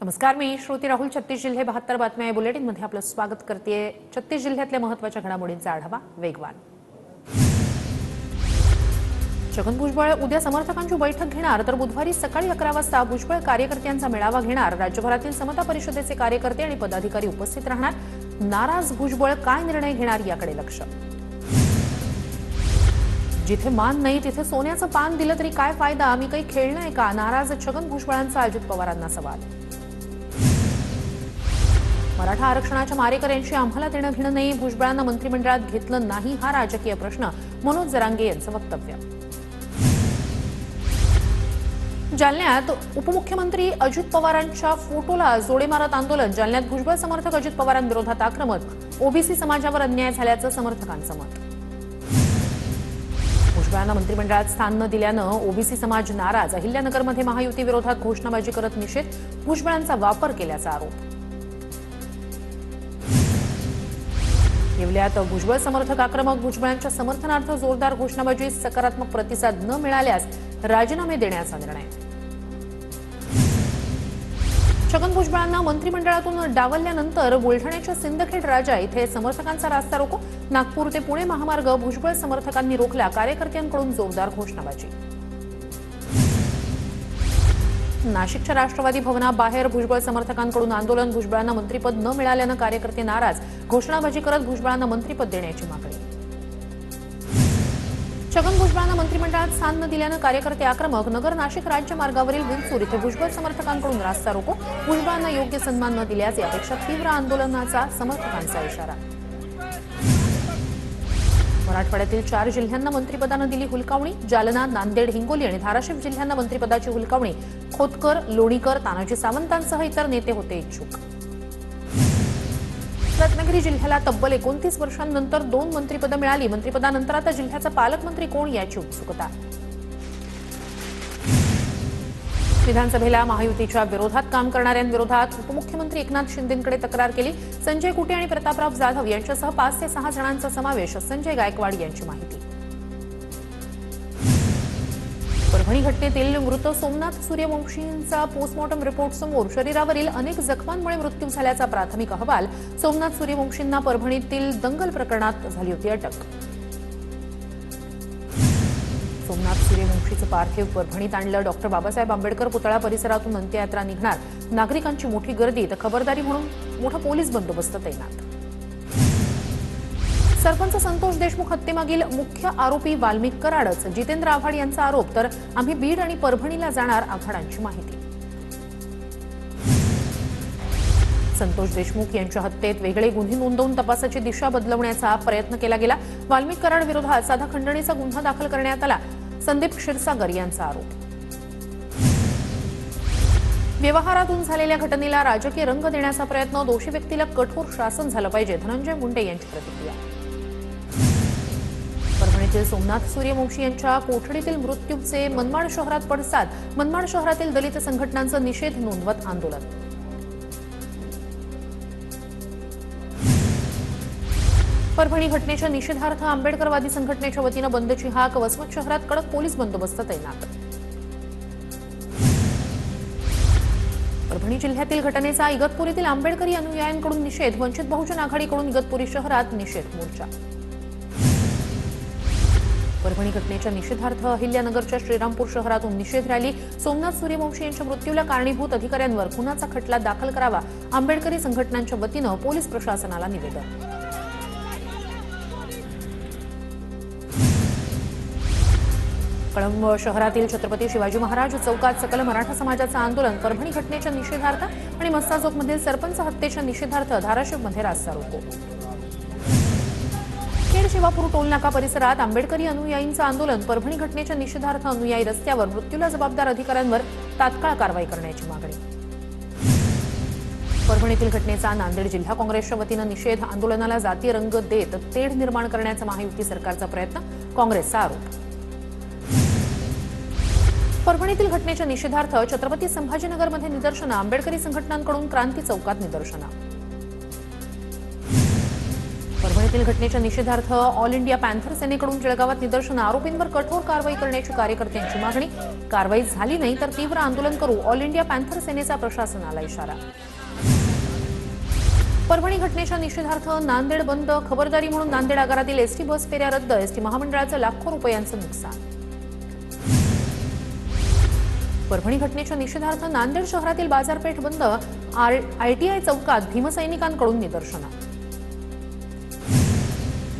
नमस्कार, मी श्रुती राहुल. 36 जिल्हे 72 बातम्या या बुलेटिनमध्ये आपलं स्वागत करते. 36 जिल्ह्यातल्या महत्त्वाच्या घडामोडींचा आढावा वेगवान. छगन भुजबळ उद्या समर्थकांची बैठक घेणार, तर बुधवारी सकाळी 11 वाजता भुजबळ कार्यकर्त्यांचा मेळावा घेणार. राज्यभरातील समता परिषदेचे कार्यकर्ते आणि पदाधिकारी उपस्थित राहणार. नाराज भुजबळ काय निर्णय घेणार याकडे लक्ष. जिथे मान नाही तिथे सोन्याचं पान दिलं तरी काय फायदा, मी काही खेळणंय का, नाराज छगन भुजबळांचा अजित पवारांना सवाल. मराठा आरक्षणाच्या मारेकऱ्यांशी आम्हाला देणं घेणं नाही, भुजबळांना मंत्रिमंडळात घेतलं नाही हा राजकीय प्रश्न, मनोज जरांगे यांचं वक्तव्य. जालन्यात उपमुख्यमंत्री अजित पवारांच्या फोटोला जोडे मारत आंदोलन. जालन्यात भुजबळ समर्थक अजित पवारांविरोधात आक्रमक. ओबीसी समाजावर अन्याय झाल्याचं समर्थकांचं मत. भुजबळांना मंत्रिमंडळात स्थान न दिल्यानं ओबीसी समाज नाराज. अहिल्यानगरमध्ये महायुती विरोधात घोषणाबाजी करत निषेध. भुजबळांचा वापर केल्याचा आरोप. येवल्यात भुजबळ समर्थक आक्रमक. भुजबळांच्या समर्थनार्थ जोरदार घोषणाबाजी. सकारात्मक प्रतिसाद न मिळाल्यास राजीनामे देण्याचा निर्णय. छगन भुजबळांना मंत्रिमंडळातून डावलल्यानंतर बुलढाण्याच्या सिंदखेड राजा इथे समर्थकांचा रास्ता रोको. नागपूर ते पुणे महामार्ग भुजबळ समर्थकांनी रोखला. कार्यकर्त्यांकडून जोरदार घोषणाबाजी. नाशिकच्या राष्ट्रवादी भवनाबाहेर भुजबळ समर्थकांकडून आंदोलन. भुजबळांना मंत्रिपद न मिळाल्यानं कार्यकर्ते नाराज. घोषणाबाजी करत भुजबळांना मंत्रिपद देण्याची मागणी. छगन भुजबळांना मंत्रिमंडळात स्थान न दिल्यानं कार्यकर्ते आक्रमक. नगर नाशिक राज्य मार्गावरील विंचूर इथे भुजबळ समर्थकांकडून रास्ता रोको. भुजबळांना योग्य सन्मान न दिल्यास यापेक्षा तीव्र आंदोलनाचा समर्थकांचा इशारा. मराठवाड्यातील 4 जिल्ह्यांना मंत्रिपदानं दिली हुलकावणी. जालना, नांदेड, हिंगोली आणि धाराशिव जिल्ह्यांना मंत्रिपदाची हुलकावणी. खोतकर, लोणीकर, तानाजी सावंतांसह इतर नेते होते इच्छुक. रत्नागिरी जिल्ह्याला तब्बल 29 वर्षांनंतर 2 मंत्रिपदं मिळाली. मंत्रिपदानंतर आता जिल्ह्याचा पालकमंत्री कोण याची उत्सुकता. विधानसभेला महायुतीच्या विरोधात काम करणाऱ्यांविरोधात उपमुख्यमंत्री एकनाथ शिंदेंकडे तक्रार केली. संजय कुटे आणि प्रतापराव जाधव यांच्यासह 5 ते 6 जणांचा समावेश. संजय गायकवाड यांची माहिती. परभणी घटनेतील मृत सोमनाथ सूर्यवंशींचा पोस्टमॉर्टम रिपोर्ट समोर. शरीरावरील अनेक जखमांमुळे मृत्यू झाल्याचा प्राथमिक अहवाल. सोमनाथ सूर्यवंशींना परभणीतील दंगल प्रकरणात झाली होती अटक. सोमनाथ सूर्यवंशीचं पार्थिव परभणीत आणलं. डॉक्टर बाबासाहेब आंबेडकर पुतळा परिसरातून अंत्ययात्रा निघणार. नागरिकांची मोठी गर्दी, तर खबरदारी म्हणून मोठा पोलीस बंदोबस्त तैनात. सरपंच संतोष देशमुख हत्येमागील मुख्य आरोपी वाल्मिक कराडच. जितेंद्र आव्हाड यांचा आरोप. तर आम्ही बीड आणि परभणीला जाणार, आव्हाडांची माहिती. संतोष देशमुख यांच्या हत्येत वेगळे गुन्हे नोंदवून तपासाची दिशा बदलवण्याचा प्रयत्न केला गेला. वाल्मिक कराड विरोधात साधा खंडणीचा गुन्हा दाखल करण्यात आला. संदीप क्षीरसागर यांचा आरोप. व्यवहारातून झालेल्या घटनेला राजकीय रंग देण्याचा प्रयत्न. दोषी व्यक्तीला कठोर शासन झालं पाहिजे. धनंजय मुंडे यांची प्रतिक्रिया. परभणीतील सोमनाथ सूर्यवंशी यांच्या कोठडीतील मृत्यूचे मनमाड शहरात पडसाद. मनमाड शहरातील दलित संघटनांचा निषेध नोंदवत आंदोलन. परभणी घटनेच्या निषेधार्थ आंबेडकरवादी संघटनेच्या वतीनं बंदची हाक. वसमत शहरात कडक पोलीस बंदोबस्त तैनात. परभणी जिल्ह्यातील घटनेचा इगतपुरीतील आंबेडकरी अनुयायांकडून निषेध. वंचित बहुजन आघाडीकडून इगतपुरी शहरात निषेध मोर्चा. परभणी घटनेच्या निषेधार्थ अहिल्यानगरच्या श्रीरामपूर शहरातून निषेध रॅली. सोमनाथ सूर्यवंशी यांच्या मृत्यूला कारणीभूत अधिकाऱ्यांवर खुनाचा खटला दाखल करावा. आंबेडकरी संघटनांच्या वतीनं पोलीस प्रशासनाला निवेदन. कळंब शहरातील छत्रपती शिवाजी महाराज चौकात सकल मराठा समाजाचं आंदोलन. परभणी घटनेच्या निषेधार्थ आणि मस्साजोगमधील सरपंच हत्येच्या निषेधार्थ धाराशिवमध्ये रास्ता रोको. खेड शिवापूर टोलनाका परिसरात आंबेडकरी अनुयायींचं आंदोलन. परभणी घटनेच्या निषेधार्थ अनुयायी रस्त्यावर. मृत्यूला जबाबदार अधिकाऱ्यांवर तात्काळ कारवाई करण्याची मागणी. परभणीतील घटनेचा नांदेड जिल्हा काँग्रेसच्या वतीनं निषेध. आंदोलनाला जातीय रंग देत तेढ निर्माण करण्याचा महायुती सरकारचा प्रयत्न. काँग्रेसचा आरोप. परभणीतील घटनेच्या निषेधार्थ छत्रपती संभाजीनगरमध्ये निदर्शनं. आंबेडकरी संघटनांकडून क्रांती चौकात निदर्शनं. परभणी परभणीतील घटनेच्या निषेधार्थ ऑल इंडिया पॅन्थर सेनेकडून जळगावात निदर्शनं, आरोपींवर कठोर कारवाई करण्याची कार्यकर्त्यांची मागणी. कारवाई झाली नाही तर तीव्र आंदोलन करू, ऑल इंडिया पॅन्थर सेनेचा प्रशासनाला इशारा. परभणी घटनेच्या निषेधार्थ नांदेड बंद, खबरदारी म्हणून नांदेड आगारातील एसटी बस फेऱ्या रद्द, एसटी महामंडळाचं लाखो रुपयांचं नुकसान. परभणी घटनेच्या निषेधार्थ नांदेड शहरातील बाजारपेठ बंद, आयटीआय चौकात भीमसैनिकांकडून निदर्शनं.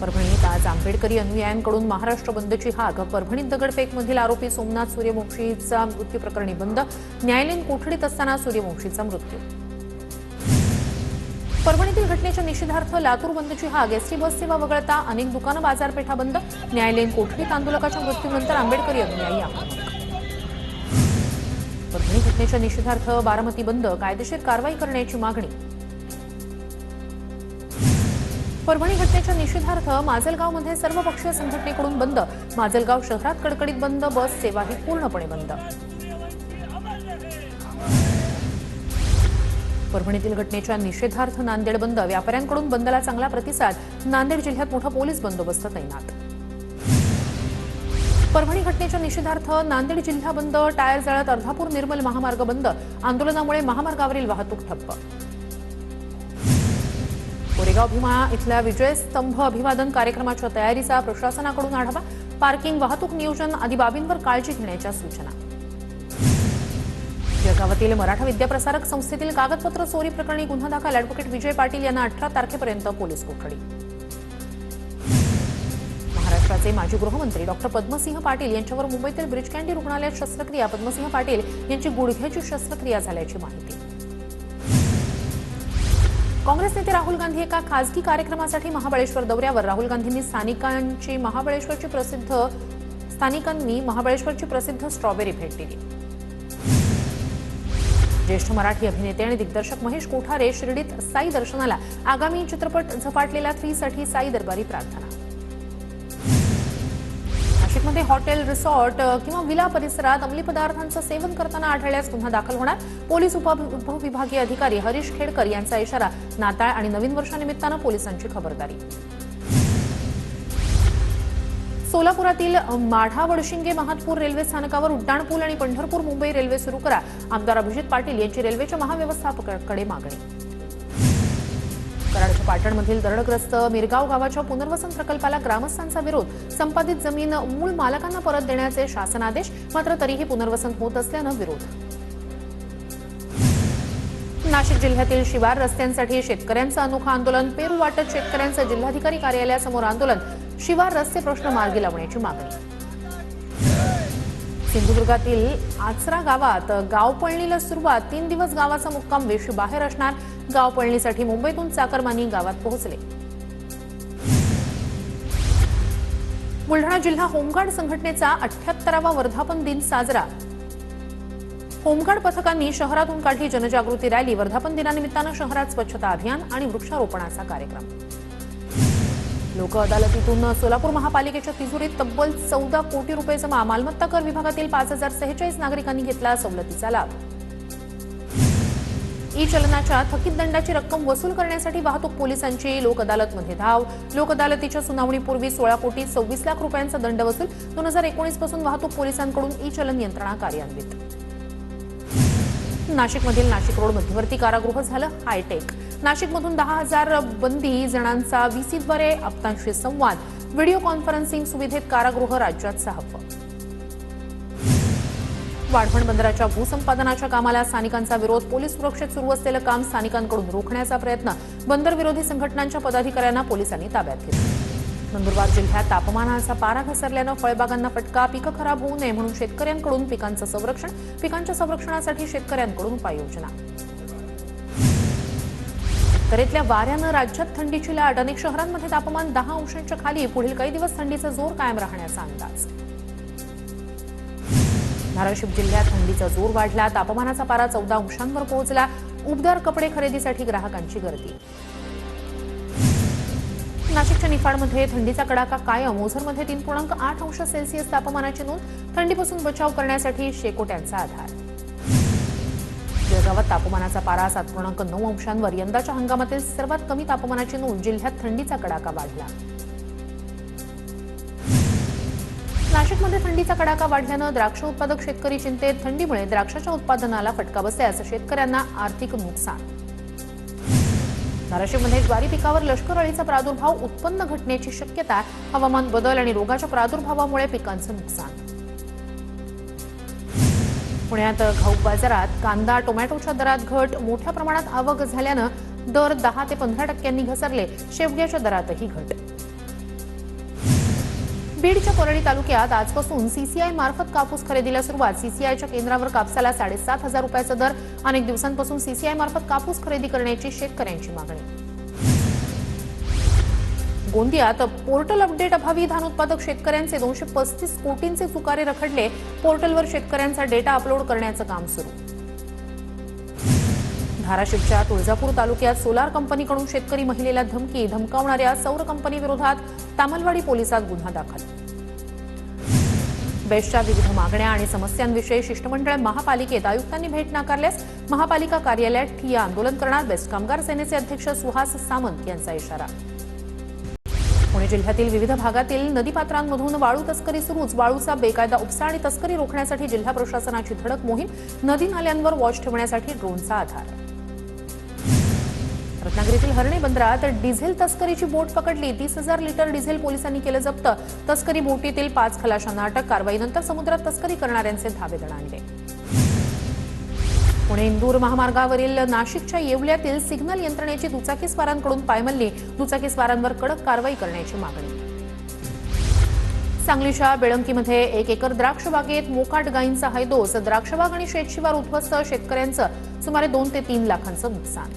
परभणीत आज आंबेडकरी अनुयायांकडून महाराष्ट्र बंदची हाक. परभणीत दगडफेकमधील आरोपी सोमनाथ सूर्यवंशीचा मृत्यू प्रकरणी बंद, न्यायालयीन कोठडीत असताना सूर्यवंशीचा मृत्यू. परभणीतील घटनेच्या निषेधार्थ लातूर बंदची हाक. एसटी बस सेवा वगळता अनेक दुकानं, बाजारपेठा बंद, न्यायालयीन कोठडीत आंदोलकाच्या मृत्यूनंतर आंबेडकरी अनुयायी आक्रमक. परभणी घटनेच्या निषेधार्थ बारामती बंद, कायदेशीर कारवाई करण्याची मागणी. परभणी घटनेच्या निषेधार्थ माजलगावमध्ये सर्वपक्षीय संघटनेकडून बंद, माजलगाव शहरात कडकडीत बंद, बस सेवाही पूर्णपणे बंद. परभणीतील घटनेच्या निषेधार्थ नांदेड बंद, व्यापाऱ्यांकडून बंदला चांगला प्रतिसाद. नांदेड जिल्ह्यात मोठा पोलीस बंदोबस्त तैनात. परभणी घटनेच्या निषेधार्थ नांदेड जिल्हा बंद, टायर जळत अर्धापूर निर्मल महामार्ग बंद, आंदोलनामुळे महामार्गावरील वाहतूक ठप्प. कोरेगाव भीमा इथल्या विजयस्तंभ अभिवादन कार्यक्रमाच्या तयारीचा प्रशासनाकडून आढावा. पार्किंग, वाहतूक नियोजन आदी बाबींवर काळजी घेण्याच्या सूचना. जळगावातील मराठा विद्याप्रसारक संस्थेतील कागदपत्र चोरी प्रकरणी गुन्हा दाखल, अॅडव्होकेट विजय पाटील यांना 18 तारखेपर्यंत पोलीस कोठडी. महाराष्ट्राचे माजी गृहमंत्री डॉक्टर पद्मसिंह पाटील यांच्यावर मुंबईतील ब्रिज कँडी रुग्णालयात शस्त्रक्रिया. पद्मसिंह पाटील यांची गुडघ्याची शस्त्रक्रिया झाल्याची माहिती. काँग्रेस नेते राहुल गांधी एका खासगी कार्यक्रमासाठी महाबळेश्वर दौऱ्यावर. राहुल गांधींनी स्थानिकांनी महाबळेश्वरची प्रसिद्ध स्ट्रॉबेरी भेट दिली. ज्येष्ठ मराठी अभिनेते आणि दिग्दर्शक महेश कोठारे शिर्डीत साई दर्शनाला. आगामी चित्रपट झपाटलेल्या 3 साठी साई दरबारी प्रार्थना. नाशिकमध्ये हॉटेल, रिसॉर्ट किंवा विला परिसरात अंमली पदार्थांचं सेवन करताना आढळल्यास गुन्हा दाखल होणार. पोलीस उपविभागीय अधिकारी हरीश खेडकर यांचा इशारा. नाताळ आणि नवीन वर्षानिमित्तानं पोलिसांची खबरदारी. सोलापुरातील माढा वडशिंगे महातपूर रेल्वे स्थानकावर उड्डाणपूल आणि पंढरपूर मुंबई रेल्वे सुरू करा. आमदार अभिजित पाटील यांची रेल्वेच्या महाव्यवस्थापकाकडे मागणी. कराडच्या पाटणमधील दरडग्रस्त मिरगाव गावाच्या पुनर्वसन प्रकल्पाला ग्रामस्थांचा विरोध. संपादित जमीन मूळ मालकांना परत देण्याचे शासन आदेश, मात्र तरीही पुनर्वसन होत असल्यानं विरोध. नाशिक जिल्ह्यातील शिवार रस्त्यांसाठी शेतकऱ्यांचं अनोखं आंदोलन. पेरू वाटत शेतकऱ्यांचं जिल्हाधिकारी कार्यालयासमोर आंदोलन. शिवार रस्ते प्रश्न मार्गी लावण्याची मागणी. सिंधुदुर्गातील आचरा गावात गावपळणीला सुरुवात. 3 दिवस गावाचा मुक्काम वेशी बाहेर असणार. गावपळणीसाठी मुंबईतून चाकरमानी गावात पोहोचले. बुलढाणा जिल्हा होमगार्ड संघटनेचा 78वा वर्धापन दिन साजरा. होमगार्ड पथकांनी शहरातून काढली जनजागृती रॅली. वर्धापन दिनानिमित्तानं शहरात स्वच्छता अभियान आणि वृक्षारोपणाचा कार्यक्रम. लोक अदालतीतून सोलापूर महापालिकेच्या तिजोरीत तब्बल 14 कोटी रुपये जमा. मालमत्ता कर विभागातील 5046 नागरिकांनी घेतला सवलतीचा लाभ. ई चलनाच्या थकीत दंडाची रक्कम वसूल करण्यासाठी वाहतूक पोलिसांची लोक अदालतमध्ये धाव. लोक अदालतीच्या सुनावणीपूर्वी 16 कोटी 26 लाख रुपयांचा दंड वसूल. 2019 पासून वाहतूक पोलिसांकडून ई चलन यंत्रणा कार्यान्वित. नाशिकमधील नाशिक रोड मध्यवर्ती कारागृह झालं हायटेक. नाशिकमधून 10,000 बंदी जणांचा व्हीसीद्वारे आप्तांशी संवाद. व्हिडिओ कॉन्फरन्सिंग सुविधेत कारागृह राज्यात 6वं. वाढवण बंदराच्या भूसंपादनाच्या कामाला स्थानिकांचा विरोध. पोलीस सुरक्षेत सुरू असलेलं काम स्थानिकांकडून रोखण्याचा प्रयत्न. बंदर विरोधी संघटनांच्या पदाधिकाऱ्यांना पोलिसांनी ताब्यात घेतलं. नंदुरबार जिल्ह्यात तापमानाचा पारा घसरल्यानं फळबागांना फटका. पिकं खराब होऊ नये म्हणून शेतकऱ्यांकडून पिकांचं संरक्षण. पिकांच्या संरक्षणासाठी शेतकऱ्यांकडून उपाययोजना. उत्तरेतल्या वाऱ्यानं राज्यात थंडीची लाट. अनेक शहरांमध्ये तापमान 10 अंशांच्या खाली. पुढील काही दिवस थंडीचा जोर कायम राहण्याचा अंदाज. धाराशिव जिल्ह्यात थंडीचा जोर वाढला. तापमानाचा पारा 14 अंशांवर पोहोचला. उबदार कपडे खरेदीसाठी ग्राहकांची गर्दी. नाशिकच्या निफाडमध्ये थंडीचा कडाका कायम. ओझरमध्ये 3.8 अंश सेल्सिअस तापमानाची नोंद. थंडीपासून बचाव करण्यासाठी शेकोट्यांचा आधार. गावात तापमानाचा पारा 7.9 अंशांवर यंदाच्या हंगामातील सर्वात कमी तापमानाची नोंद. जिल्ह्यात थंडीचा कडाका वाढला. नाशिकमध्ये थंडीचा कडाका वाढल्यानं द्राक्ष उत्पादक शेतकरी चिंतेत. थंडीमुळे द्राक्षाच्या उत्पादनाला फटका बसल्यास शेतकऱ्यांना आर्थिक नुकसान. धाराशिवमध्ये ज्वारी पिकावर लष्कर अळीचा प्रादुर्भाव. उत्पन्न घटण्याची शक्यता. हवामान बदल आणि रोगाच्या प्रादुर्भावामुळे पिकांचं नुकसान. पुण्यात घाऊक बाजारात कांदा टोमॅटोच्या दरात घट. मोठ्या प्रमाणात आवक झाल्यानं दर 10 ते 15% घसरले. शेवग्याच्या दरातही घट. बीडच्या परळी तालुक्यात आजपासून सीसीआय मार्फत कापूस खरेदीला सुरुवात. सीसीआयच्या केंद्रावर कापसाला 7,500 रुपयाचा दर. अनेक दिवसांपासून सीसीआय मार्फत कापूस खरेदी करण्याची शेतकऱ्यांची मागणी. गोंदियात पोर्टल अपडेट अभावी धान उत्पादक शेतकऱ्यांचे 235 कोटींचे चुकारे रखडले. पोर्टलवर शेतकऱ्यांचा डेटा अपलोड करण्याचं काम सुरू. धाराशिवच्या तुळजापूर तालुक्यात सोलार कंपनीकडून शेतकरी महिलेला धमकी. धमकावणाऱ्या सौर कंपनी विरोधात तामलवाडी पोलिसात गुन्हा दाखल. बेस्टच्या विविध मागण्या आणि समस्यांविषयी शिष्टमंडळ महापालिकेत. आयुक्तांनी भेट नाकारल्यास महापालिका कार्यालयात ठिय्या आंदोलन करणार. बेस्ट कामगार सेनेचे अध्यक्ष सुहास सामंत यांचा इशारा. पुणे जिल्ह्यातील विविध भागातील नदीपात्रांमधून वाळू तस्करी सुरूच. वाळूचा बेकायदा उपसा आणि तस्करी रोखण्यासाठी जिल्हा प्रशासनाची धडक मोहीम. नदी नाल्यांवर वॉच ठेवण्यासाठी ड्रोनचा आधार. रत्नागिरीतील हर्णे बंदरात डिझेल तस्करीची बोट पकडली. 30,000 लिटर डिझेल पोलिसांनी केलं जप्त. तस्करी बोटीतील 5 खलाशांना अटक. कारवाईनंतर समुद्रात तस्करी करणाऱ्यांचे धाबे दणाणले. पुणे इंदूर महामार्गावरील नाशिकच्या येवल्यातील सिग्नल यंत्रणेची दुचाकीस्वारांकडून पायमल्ली. दुचाकीस्वारांवर कडक कारवाई करण्याची मागणी. सांगलीच्या बेळंकीमध्ये 1 एकर द्राक्ष बागेत मोकाट गायींचा हैदोस. द्राक्षबाग आणि शेतशिवार उद्ध्वस्त. शेतकऱ्यांचं सुमारे 2 ते 3 लाखांचं नुकसान.